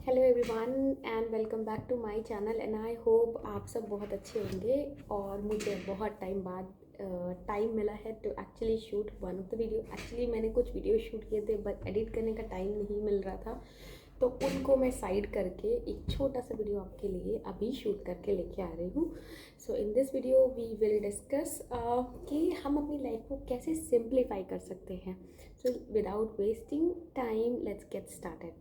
Hello everyone and welcome back to my channel and I hope आप सब बहुत अच्छे होंगे। और मुझे बहुत टाइम बाद टाइम मिला है to actually shoot one of the video. Actually मैंने कुछ वीडियो शूट किए थे बट एडिट करने का टाइम नहीं मिल रहा था, तो उनको मैं साइड करके एक छोटा सा वीडियो आपके लिए अभी शूट करके लेके आ रही हूँ। So in this video we will discuss कि हम अपनी लाइफ को कैसे सिंप्लीफाई कर सकते हैं। So without wasting time let's get started.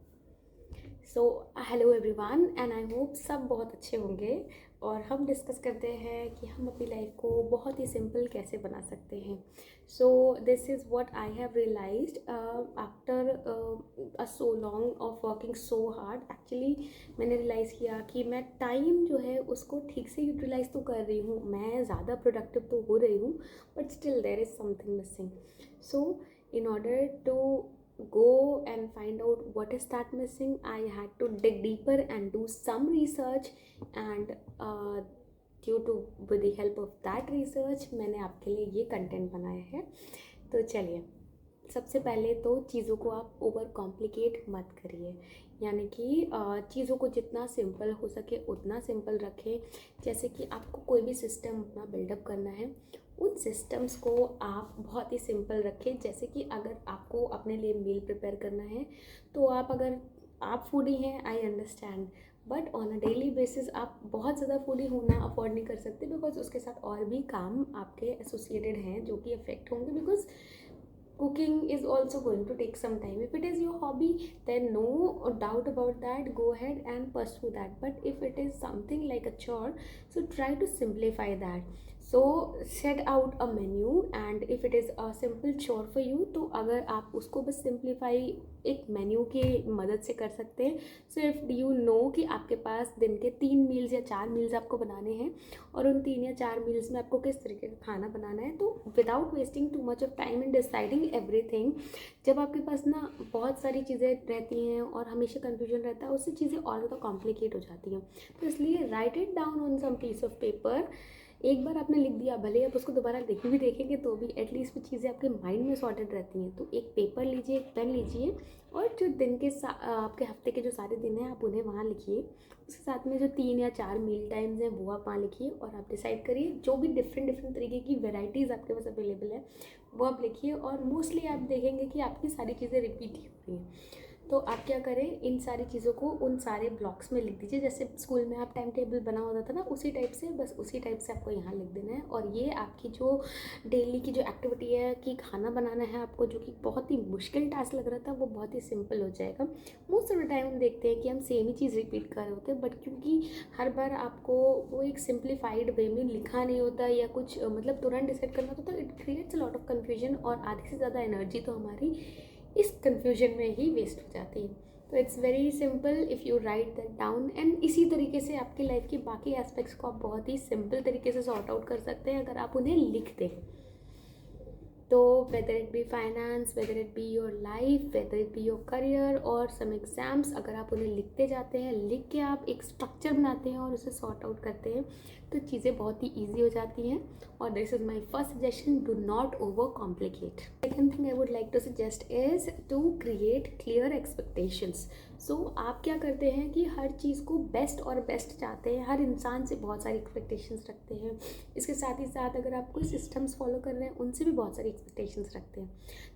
So hello everyone and I hope सब बहुत अच्छे होंगे। और हम डिस्कस करते हैं कि हम अपनी लाइफ को बहुत ही सिंपल कैसे बना सकते हैं। So this is what I have realized after a so long of working so hard. Actually मैंने रियलाइज़ किया कि मैं टाइम जो है उसको ठीक से यूटिलाइज तो कर रही हूँ, मैं ज़्यादा प्रोडक्टिव तो हो रही हूँ, but still there is something missing. So in order to go and find out what is that missing, I had to dig deeper and do some research, and due to with the help of that research मैंने आपके लिए ये content बनाया है। तो चलिए, सबसे पहले तो चीज़ों को आप ओवर कॉम्प्लिकेट मत करिए, यानी कि चीज़ों को जितना सिंपल हो सके उतना सिंपल रखें। जैसे कि आपको कोई भी सिस्टम अपना बिल्डअप करना है, उन सिस्टम्स को आप बहुत ही सिंपल रखें। जैसे कि अगर आपको अपने लिए मील प्रिपेयर करना है, तो अगर आप फूडी हैं, I understand, but on a daily basis आप बहुत ज़्यादा फूडी होना अफोर्ड नहीं कर सकते, बिकॉज उसके साथ और भी काम आपके एसोसिएटेड हैं जो कि अफेक्ट होंगे। Because cooking is also going to take some time. If it is your hobby, then no doubt about that, go ahead and pursue that. But if it is something like a chore, so try to simplify that. So set out a menu, and if it is a simple chore for you, तो अगर आप उसको बस simplify एक menu की मदद से कर सकते हैं। सो इफ़ यू नो कि आपके पास दिन के 3 मील्स या 4 मील्स आपको बनाने हैं, और उन 3 या 4 मील्स में आपको किस तरीके का खाना बनाना है, तो without wasting too much of time in deciding everything, जब आपके पास ना बहुत सारी चीज़ें रहती हैं और हमेशा कन्फ्यूजन रहता है, उससे चीज़ें और ज़्यादा कॉम्प्लिकेट हो जाती हैं। तो इसलिए write it down on some piece of paper. एक बार आपने लिख दिया, भले आप उसको दोबारा लिख भी देखेंगे तो भी एटलीस्ट वो चीज़ें आपके माइंड में सॉर्टेड रहती हैं। तो एक पेपर लीजिए, एक पेन लीजिए, और जो दिन के आपके हफ्ते के जो सारे दिन हैं आप उन्हें वहाँ लिखिए। उसके साथ में जो 3 या 4 मील टाइम्स हैं वो आप वहाँ लिखिए, और आप डिसाइड करिए जो भी डिफरेंट डिफरेंट तरीके की वेराइटीज़ आपके पास अवेलेबल है वो आप लिखिए। और मोस्टली आप देखेंगे कि आपकी सारी चीज़ें रिपीट ही हो रही हैं। तो आप क्या करें, इन सारी चीज़ों को उन सारे ब्लॉक्स में लिख दीजिए। जैसे स्कूल में आप टाइम टेबल बना होता था ना, उसी टाइप से, बस उसी टाइप से आपको यहाँ लिख देना है। और ये आपकी जो डेली की जो एक्टिविटी है कि खाना बनाना है आपको, जो कि बहुत ही मुश्किल टास्क लग रहा था, वो बहुत ही सिंपल हो जाएगा। मोस्ट ऑफ द टाइम हम देखते हैं कि हम सेम ही चीज़ रिपीट कर रहे होते हैं, बट क्योंकि हर बार आपको वो एक सिंप्लीफाइड वे में लिखा नहीं होता या कुछ मतलब तुरंत डिसाइड करना होता, तो it creates a lot of confusion, और आधी से ज़्यादा एनर्जी तो हमारी इस कन्फ्यूजन में ही वेस्ट हो जाती है। तो it's very simple if you right that down, and इसी तरीके से आपकी लाइफ की बाकी एस्पेक्ट्स को आप बहुत ही सिंपल तरीके से सॉर्ट आउट कर सकते हैं अगर आप उन्हें लिख दें। तो whether it be finance, whether it be your life, whether it be your career और सम एग्जाम्स, अगर आप उन्हें लिखते जाते हैं, लिख के आप एक स्ट्रक्चर बनाते हैं और उसे सॉर्ट आउट करते हैं, तो चीज़ें बहुत ही ईजी हो जाती हैं। और this is my first suggestion, do not over complicate. Second thing I would like to suggest is to create clear expectations. So आप क्या करते हैं कि हर चीज़ को बेस्ट और बेस्ट चाहते हैं, हर इंसान से बहुत सारी एक्सपेक्टेशंस रखते हैं। इसके साथ ही साथ अगर आप कोई सिस्टम्स फॉलो कर रहे हैं, उनसे भी बहुत सारी एक्सपेक्टेशंस रखते हैं।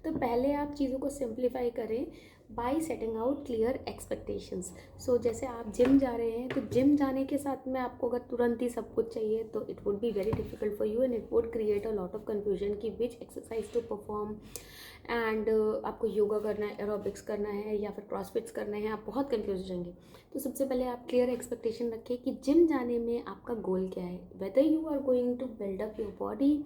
तो पहले आप चीज़ों को सिंप्लीफाई करें by setting out clear expectations. So जैसे आप जिम जा रहे हैं, तो जिम जाने के साथ में आपको अगर तुरंत ही सब कुछ चाहिए, तो it would be very difficult for you, and it would create a lot of confusion कि which exercise to perform. And आपको योगा करना है, एरोबिक्स करना है, या फिर क्रॉसफिट्स करना है, आप बहुत कंफ्यूज हो जाएंगे। तो सबसे पहले आप क्लियर एक्सपेक्टेशन रखें कि जिम जाने में आपका गोल क्या है। Whether you are going to build up your body,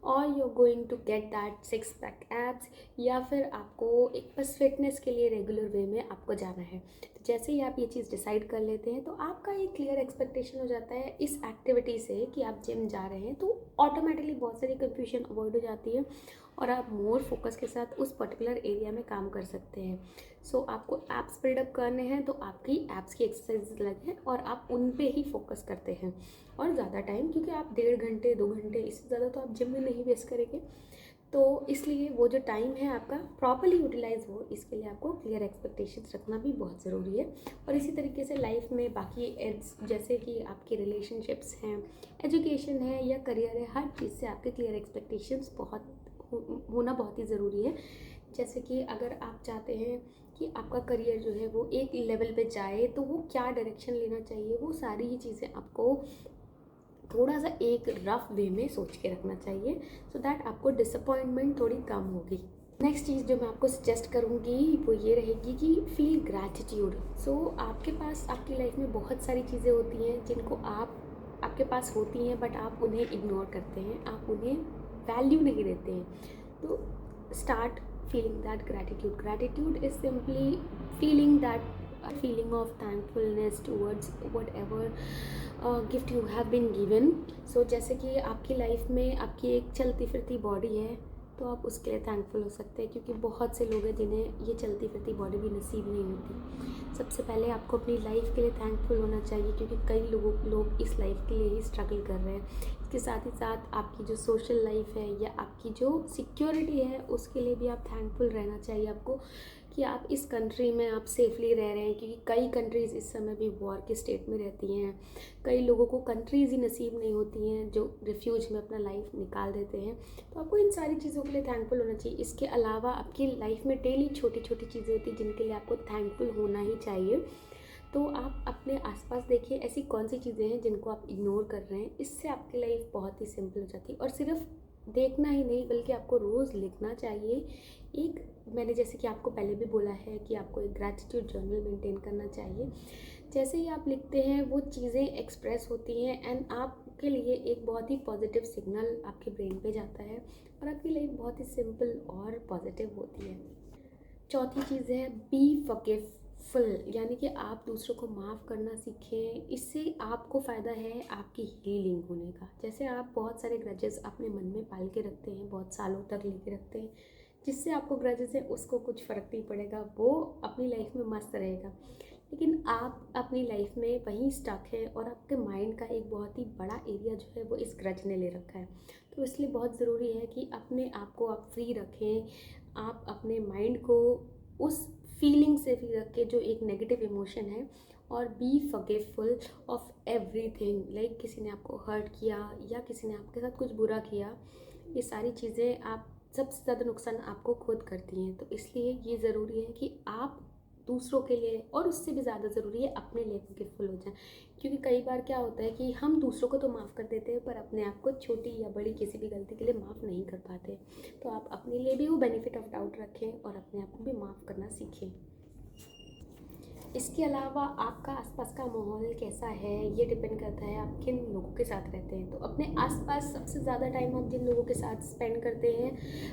और you are going to get that 6 pack abs, या फिर आपको एक बस फिटनेस के लिए रेगुलर वे में आपको जाना है। तो जैसे ही आप ये चीज़ डिसाइड कर लेते हैं, तो आपका एक क्लियर एक्सपेक्टेशन हो जाता है इस एक्टिविटी से कि आप जिम जा रहे हैं, तो ऑटोमेटिकली बहुत सारी कन्फ्यूजन अवॉइड हो जाती है, और आप मोर फोकस के साथ उस पर्टिकुलर एरिया में काम कर सकते हैं। सो आपको एप्स बिल्डअप करने हैं, तो आपकी एप्स की एक्सरसाइज अलग है, और आप उन पे ही फोकस करते हैं। और ज़्यादा टाइम, क्योंकि आप 1.5 घंटे 2 घंटे, इससे ज़्यादा तो आप जिम में नहीं वेस्ट करेंगे, तो इसलिए वो जो टाइम है आपका प्रॉपरली यूटिलाइज हो, इसके लिए आपको क्लियर एक्सपेक्टेशंस रखना भी बहुत ज़रूरी है। और इसी तरीके से लाइफ में बाकी एड्स जैसे कि आपके रिलेशनशिप्स हैं, एजुकेशन है या करियर है, हर चीज़ से आपके क्लियर एक्सपेक्टेशंस होना बहुत ही ज़रूरी है। जैसे कि अगर आप चाहते हैं कि आपका करियर जो है वो एक लेवल पे जाए, तो वो क्या डायरेक्शन लेना चाहिए, वो सारी ही चीज़ें आपको थोड़ा सा एक रफ वे में सोच के रखना चाहिए, सो दैट आपको डिसअपॉइंटमेंट थोड़ी कम होगी। नेक्स्ट चीज़ जो मैं आपको सजेस्ट करूँगी वो ये रहेगी कि फील ग्रैटिट्यूड। सो आपके पास आपकी लाइफ में बहुत सारी चीज़ें होती हैं जिनको आपके पास होती हैं, बट आप उन्हें इग्नोर करते हैं, आप उन्हें वैल्यू नहीं देते हैं। तो start feeling that gratitude is simply feeling that feeling of thankfulness towards whatever gift you have been given. So जैसे कि आपकी लाइफ में आपकी एक चलती फिरती बॉडी है, तो आप उसके लिए थैंकफुल हो सकते हैं, क्योंकि बहुत से लोग हैं जिन्हें ये चलती फिरती बॉडी भी नसीब नहीं होती। सबसे पहले आपको अपनी लाइफ के लिए थैंकफुल होना चाहिए, क्योंकि कई लोग इस लाइफ के लिए ही स्ट्रगल कर रहे हैं। इसके साथ ही साथ आपकी जो सोशल लाइफ है या आपकी जो सिक्योरिटी है, उसके लिए भी आप थैंकफुल रहना चाहिए आपको, कि आप इस कंट्री में आप सेफली रह रहे हैं, क्योंकि कई कंट्रीज़ इस समय भी वॉर के स्टेट में रहती हैं। कई लोगों को कंट्रीज़ ही नसीब नहीं होती हैं जो रिफ्यूज में अपना लाइफ निकाल देते हैं। तो आपको इन सारी चीज़ों के लिए थैंकफुल होना चाहिए। इसके अलावा आपकी लाइफ में डेली छोटी छोटी चीज़ें होती हैं जिनके लिए आपको थैंकफुल होना ही चाहिए। तो आप अपने आसपास देखिए ऐसी कौन सी चीज़ें हैं जिनको आप इग्नोर कर रहे हैं, इससे आपकी लाइफ बहुत ही सिंपल हो जाती है। और सिर्फ देखना ही नहीं, बल्कि आपको रोज़ लिखना चाहिए। एक मैंने जैसे कि आपको पहले भी बोला है कि आपको एक ग्रैटिट्यूड जर्नल मेंटेन करना चाहिए। जैसे ही आप लिखते हैं वो चीज़ें एक्सप्रेस होती हैं एंड आपके लिए एक बहुत ही पॉजिटिव सिग्नल आपके ब्रेन पे जाता है और आपकी लाइफ बहुत ही सिंपल और पॉजिटिव होती है। चौथी चीज़ है बी फॉरगिवफुल, यानी कि आप दूसरों को माफ़ करना सीखें। इससे आपको फ़ायदा है आपकी हीलिंग होने का। जैसे आप बहुत सारे ग्रजेस अपने मन में पाल के रखते हैं, बहुत सालों तक लेके रखते हैं, जिससे आपको ग्रजेस है उसको कुछ फ़र्क नहीं पड़ेगा, वो अपनी लाइफ में मस्त रहेगा। लेकिन आप अपनी लाइफ में वहीं स्टक है और आपके माइंड का एक बहुत ही बड़ा एरिया जो है वो इस ग्रज ने ले रखा है। तो इसलिए बहुत ज़रूरी है कि अपने आप को आप फ्री रखें, आप अपने माइंड को उस फीलिंग से फ्री रखें जो एक नेगेटिव इमोशन है, और बी फॉरगिवफुल ऑफ एवरीथिंग। लाइक किसी ने आपको हर्ट किया या किसी ने आपके साथ कुछ बुरा किया, ये सारी चीज़ें आप सबसे ज़्यादा नुकसान आपको खुद करती हैं। तो इसलिए ये ज़रूरी है कि आप दूसरों के लिए, और उससे भी ज़्यादा ज़रूरी है अपने लिए फॉरगिवफुल हो जाएं। क्योंकि कई बार क्या होता है कि हम दूसरों को तो माफ़ कर देते हैं, पर अपने आप को छोटी या बड़ी किसी भी गलती के लिए माफ़ नहीं कर पाते। तो आप अपने लिए भी वो बेनिफिट ऑफ डाउट रखें और अपने आप को भी माफ़ करना सीखें। इसके अलावा आपका आसपास का माहौल कैसा है, ये डिपेंड करता है आप किन लोगों के साथ रहते हैं। तो अपने आसपास सबसे ज़्यादा टाइम आप जिन लोगों के साथ स्पेंड करते हैं,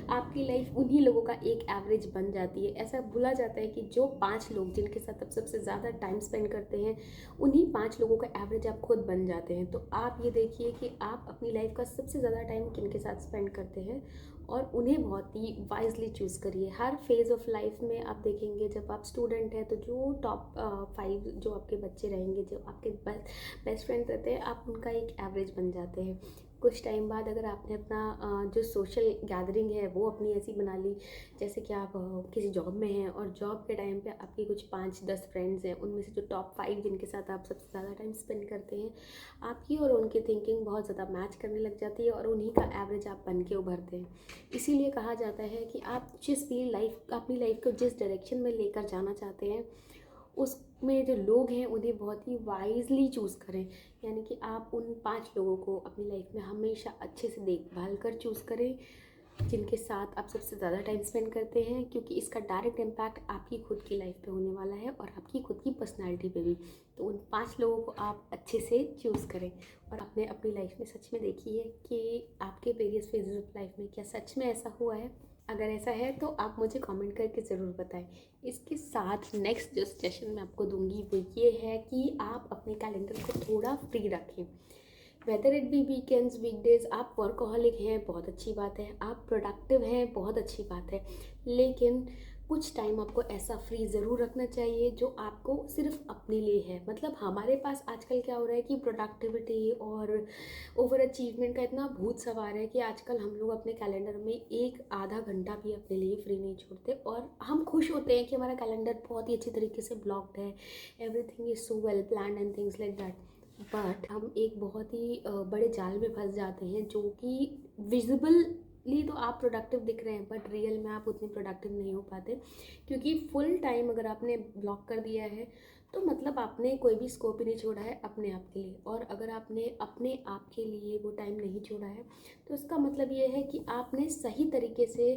आपकी लाइफ उन्हीं लोगों का एक एवरेज बन जाती है। ऐसा बोला जाता है कि जो 5 लोग जिनके साथ आप सबसे ज़्यादा टाइम स्पेंड करते हैं, उन्हीं 5 लोगों का एवरेज आप खुद बन जाते हैं। तो आप ये देखिए कि आप अपनी लाइफ का सबसे ज़्यादा टाइम किन के साथ स्पेंड करते हैं और उन्हें बहुत ही वाइजली चूज़ करिए। हर फेज़ ऑफ लाइफ में आप देखेंगे, जब आप स्टूडेंट हैं तो जो टॉप 5 जो आपके बच्चे रहेंगे, जो आपके बेस्ट फ्रेंड रहते हैं, आप उनका एक एवरेज बन जाते हैं। कुछ टाइम बाद अगर आपने अपना जो सोशल गैदरिंग है वो अपनी ऐसी बना ली, जैसे कि आप किसी जॉब में हैं और जॉब के टाइम पे आपकी कुछ 5-10 फ्रेंड्स हैं, उनमें से जो टॉप 5 जिनके साथ आप सबसे ज़्यादा टाइम स्पेंड करते हैं, आपकी और उनकी थिंकिंग बहुत ज़्यादा मैच करने लग जाती है और उन्हीं का एवरेज आप बन के उभरते हैं। इसीलिए कहा जाता है कि आप जिस भी अपनी लाइफ को जिस डायरेक्शन में लेकर जाना चाहते हैं, उसमें जो लोग हैं उन्हें बहुत ही वाइजली चूज़ करें। यानी कि आप उन 5 लोगों को अपनी लाइफ में हमेशा अच्छे से देखभाल कर चूज़ करें जिनके साथ आप सबसे ज़्यादा टाइम स्पेंड करते हैं, क्योंकि इसका डायरेक्ट इम्पैक्ट आपकी खुद की लाइफ पे होने वाला है और आपकी खुद की पर्सनालिटी पे भी। तो उन 5 लोगों को आप अच्छे से चूज़ करें और आपने अपनी लाइफ में सच में देखिए कि आपके वेरियस फेजेस ऑफ लाइफ में क्या सच में ऐसा हुआ है। अगर ऐसा है तो आप मुझे कमेंट करके ज़रूर बताएं। इसके साथ नेक्स्ट जो सजेशन मैं आपको दूंगी वो ये है कि आप अपने कैलेंडर को थोड़ा फ्री रखें। Whether it be weekends, weekdays, आप वर्कहॉलिक हैं बहुत अच्छी बात है, आप प्रोडक्टिव हैं बहुत अच्छी बात है, लेकिन कुछ टाइम आपको ऐसा फ्री ज़रूर रखना चाहिए जो आपको सिर्फ अपने लिए है। मतलब हमारे पास आजकल क्या हो रहा है कि प्रोडक्टिविटी और ओवर अचीवमेंट का इतना भूत सवार है कि आजकल हम लोग अपने कैलेंडर में एक आधा घंटा भी अपने लिए फ्री नहीं छोड़ते, और हम खुश होते हैं कि हमारा कैलेंडर बहुत ही अच्छी तरीके से ब्लॉक्ड है, everything is so well planned and things like that. But हम एक बहुत ही बड़े जाल में फंस जाते हैं, जो कि विजिबली तो आप प्रोडक्टिव दिख रहे हैं बट रियल में आप उतने प्रोडक्टिव नहीं हो पाते, क्योंकि फुल टाइम अगर आपने ब्लॉक कर दिया है तो मतलब आपने कोई भी स्कोप ही नहीं छोड़ा है अपने आप के लिए। और अगर आपने अपने आप के लिए वो टाइम नहीं छोड़ा है तो इसका मतलब ये है कि आपने सही तरीके से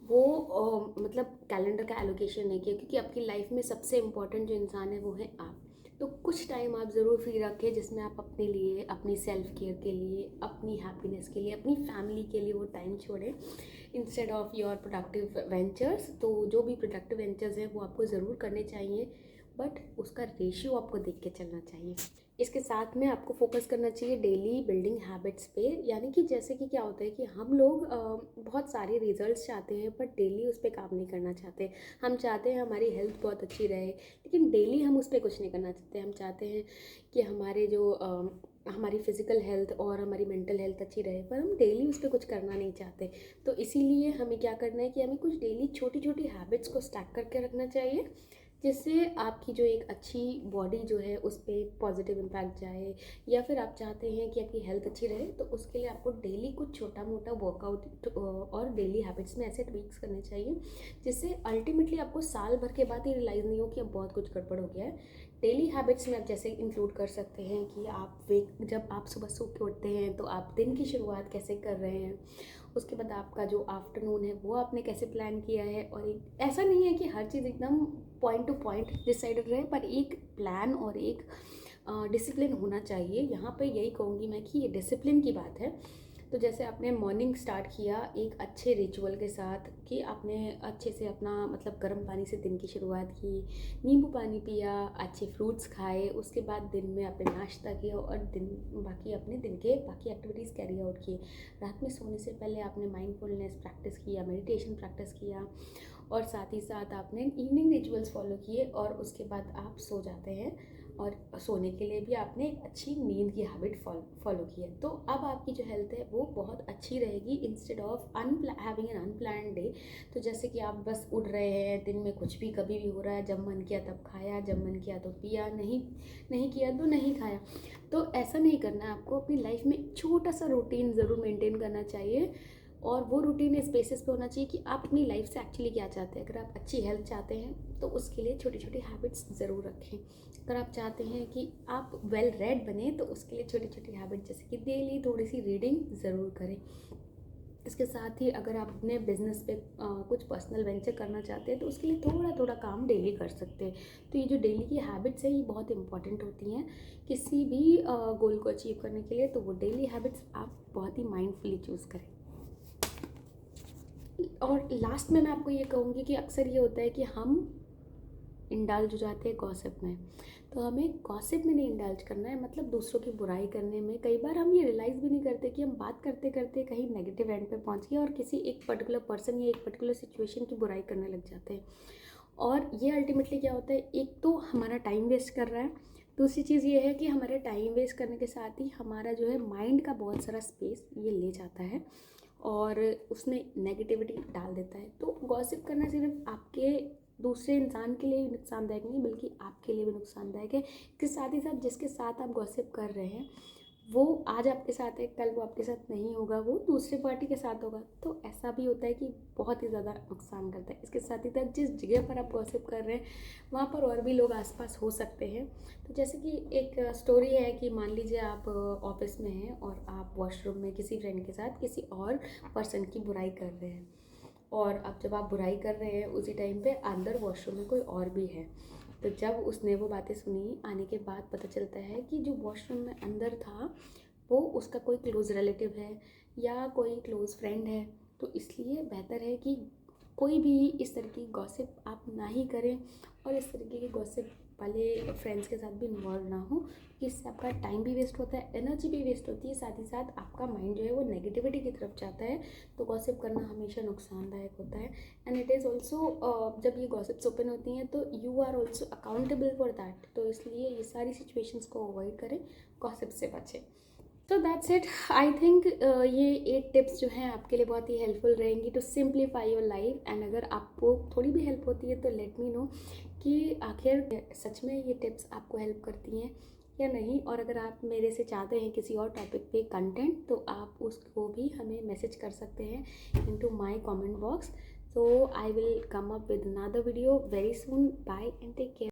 वो मतलब कैलेंडर का एलोकेशन नहीं किया, क्योंकि आपकी लाइफ में सबसे इम्पोर्टेंट जो इंसान है वो है आप। तो कुछ टाइम आप ज़रूर फ्री रखें जिसमें आप अपने लिए, अपनी सेल्फ केयर के लिए, अपनी हैप्पीनेस के लिए, अपनी फैमिली के लिए वो टाइम छोड़ें instead of your productive ventures. तो जो भी प्रोडक्टिव वेंचर्स हैं वो आपको ज़रूर करने चाहिए, बट उसका रेशियो आपको देख के चलना चाहिए। इसके साथ में आपको फोकस करना चाहिए डेली बिल्डिंग हैबिट्स पे। यानी कि जैसे कि क्या होता है कि हम लोग बहुत सारे रिजल्ट्स चाहते हैं बट डेली उस पर काम नहीं करना चाहते। हम चाहते हैं हमारी हेल्थ बहुत अच्छी रहे, लेकिन डेली हम उस पर कुछ नहीं करना चाहते। हम चाहते हैं कि हमारे जो हमारी फिज़िकल हेल्थ और हमारी मेंटल हेल्थ अच्छी रहे, पर हम डेली उस पर कुछ करना नहीं चाहते। तो इसीलिए हमें क्या करना है कि हमें कुछ डेली छोटी छोटी हैबिट्स को स्टैक करके रखना चाहिए, जिससे आपकी जो एक अच्छी बॉडी जो है उस पर पॉजिटिव इम्पैक्ट जाए। या फिर आप चाहते हैं कि आपकी हेल्थ अच्छी रहे तो उसके लिए आपको डेली कुछ छोटा मोटा वर्कआउट और डेली हैबिट्स में ऐसे ट्वीक्स करने चाहिए, जिससे अल्टीमेटली आपको साल भर के बाद ये रियलाइज़ नहीं हो कि अब बहुत कुछ गड़बड़ हो गया है। डेली हैबिट्स में आप जैसे इंक्लूड कर सकते हैं कि आप जब आप सुबह सो के उठते हैं तो आप दिन की शुरुआत कैसे कर रहे हैं, उसके बाद आपका जो आफ्टरनून है वो आपने कैसे प्लान किया है। और एक ऐसा नहीं है कि हर चीज़ एकदम पॉइंट टू पॉइंट डिसाइडेड रहे, पर एक प्लान और एक डिसिप्लिन होना चाहिए। यहाँ पे यही कहूँगी मैं कि ये डिसिप्लिन की बात है। तो जैसे आपने मॉर्निंग स्टार्ट किया एक अच्छे रिचुअल के साथ कि आपने अच्छे से अपना मतलब गर्म पानी से दिन की शुरुआत की, नींबू पानी पिया, अच्छे फ्रूट्स खाए, उसके बाद दिन में आपने नाश्ता किया और बाकी अपने दिन के बाकी एक्टिविटीज़ कैरी आउट किए। रात में सोने से पहले आपने माइंडफुलनेस प्रैक्टिस किया, मेडिटेशन प्रैक्टिस किया, और साथ ही साथ आपने इवनिंग रिचुअल्स फॉलो किए, और उसके बाद आप सो जाते हैं। और सोने के लिए भी आपने एक अच्छी नींद की हैबिट फॉलो की है। तो अब आपकी जो हेल्थ है वो बहुत अच्छी रहेगी instead of having an unplanned day. तो जैसे कि आप बस उठ रहे हैं, दिन में कुछ भी कभी भी हो रहा है, जब मन किया तब खाया, जब मन किया तो पिया, नहीं किया तो नहीं खाया। तो ऐसा नहीं करना है आपको। अपनी लाइफ में एक छोटा सा रूटीन ज़रूर मेंटेन करना चाहिए, और वो रूटीन इस बेसिस पे होना चाहिए कि आप अपनी लाइफ से एक्चुअली क्या चाहते हैं। अगर आप अच्छी हेल्थ चाहते हैं तो उसके लिए छोटी छोटी हैबिट्स ज़रूर रखें। अगर आप चाहते हैं कि आप वेल रेड बने तो उसके लिए छोटी छोटी हैबिट जैसे कि डेली थोड़ी सी रीडिंग ज़रूर करें। इसके साथ ही अगर आप अपने बिजनेस पे कुछ पर्सनल वेंचर करना चाहते हैं तो उसके लिए थोड़ा थोड़ा काम डेली कर सकते हैं। तो ये जो डेली की हैबिट्स है ये बहुत इंपॉर्टेंट होती हैं किसी भी गोल को अचीव करने के लिए। तो वो डेली हैबिट्स आप बहुत ही माइंडफुली चूज़ करें। और लास्ट में मैं आपको ये कहूँगी कि अक्सर ये होता है कि हम इंडल्ज हो जाते हैं गॉसिप में। तो हमें गॉसिप में नहीं इंडल्ज करना है, मतलब दूसरों की बुराई करने में। कई बार हम ये रियलाइज़ भी नहीं करते कि हम बात करते करते कहीं नेगेटिव एंड पे पहुँच गए और किसी एक पर्टिकुलर पर्सन या एक पर्टिकुलर सिचुएशन की बुराई करने लग जाते हैं। और ये अल्टीमेटली क्या होता है, एक तो हमारा टाइम वेस्ट कर रहा है, दूसरी चीज़ ये है कि हमारे टाइम वेस्ट करने के साथ ही हमारा जो है माइंड का बहुत सारा स्पेस ये ले जाता है और उसमें नेगेटिविटी डाल देता है। तो गॉसिप करना सिर्फ आपके दूसरे इंसान के लिए नुकसानदायक नहीं बल्कि आपके लिए भी नुकसानदायक है। इसके साथ ही साथ जिसके साथ आप गॉसिप कर रहे हैं वो आज आपके साथ है, कल वो आपके साथ नहीं होगा, वो दूसरे पार्टी के साथ होगा। तो ऐसा भी होता है कि बहुत ही ज़्यादा नुकसान करता है। इसके साथ ही साथ जिस जगह पर आप गॉसिप कर रहे हैं वहाँ पर और भी लोग आसपास हो सकते हैं। तो जैसे कि एक स्टोरी है कि मान लीजिए आप ऑफिस में हैं और आप वॉशरूम में किसी फ्रेंड के साथ किसी और पर्सन की बुराई कर रहे हैं, और अब जब आप बुराई कर रहे हैं उसी टाइम पे अंदर वॉशरूम में कोई और भी है। तो जब उसने वो बातें सुनी आने के बाद पता चलता है कि जो वॉशरूम में अंदर था वो उसका कोई क्लोज़ रिलेटिव है या कोई क्लोज़ फ्रेंड है। तो इसलिए बेहतर है कि कोई भी इस तरह की गॉसिप आप ना ही करें और इस तरीके के गॉसिप वाले फ्रेंड्स के साथ भी इन्वॉल्व ना हो, कि इससे आपका टाइम भी वेस्ट होता है, एनर्जी भी वेस्ट होती है, साथ ही साथ आपका माइंड जो है वो नेगेटिविटी की तरफ जाता है। तो गॉसिप करना हमेशा नुकसानदायक होता है। एंड इट इज़ ऑल्सो जब ये गॉसिप्स ओपन होती हैं तो you are also accountable for that. तो इसलिए ये सारी सिचुएशंस को अवॉइड करें, गॉसिप से बचें। तो दैट्स इट। आई थिंक ये 8 टिप्स जो हैं आपके लिए बहुत ही हेल्पफुल रहेंगी to simplify your life. And अगर आपको थोड़ी भी हेल्प होती है तो लेट मी नो कि आखिर सच में ये टिप्स आपको हेल्प करती हैं या नहीं। और अगर आप मेरे से चाहते हैं किसी और टॉपिक पे कंटेंट, तो आप उसको भी हमें मैसेज कर सकते हैं into my comment box. So I will come up with another video very soon. Bye and take care.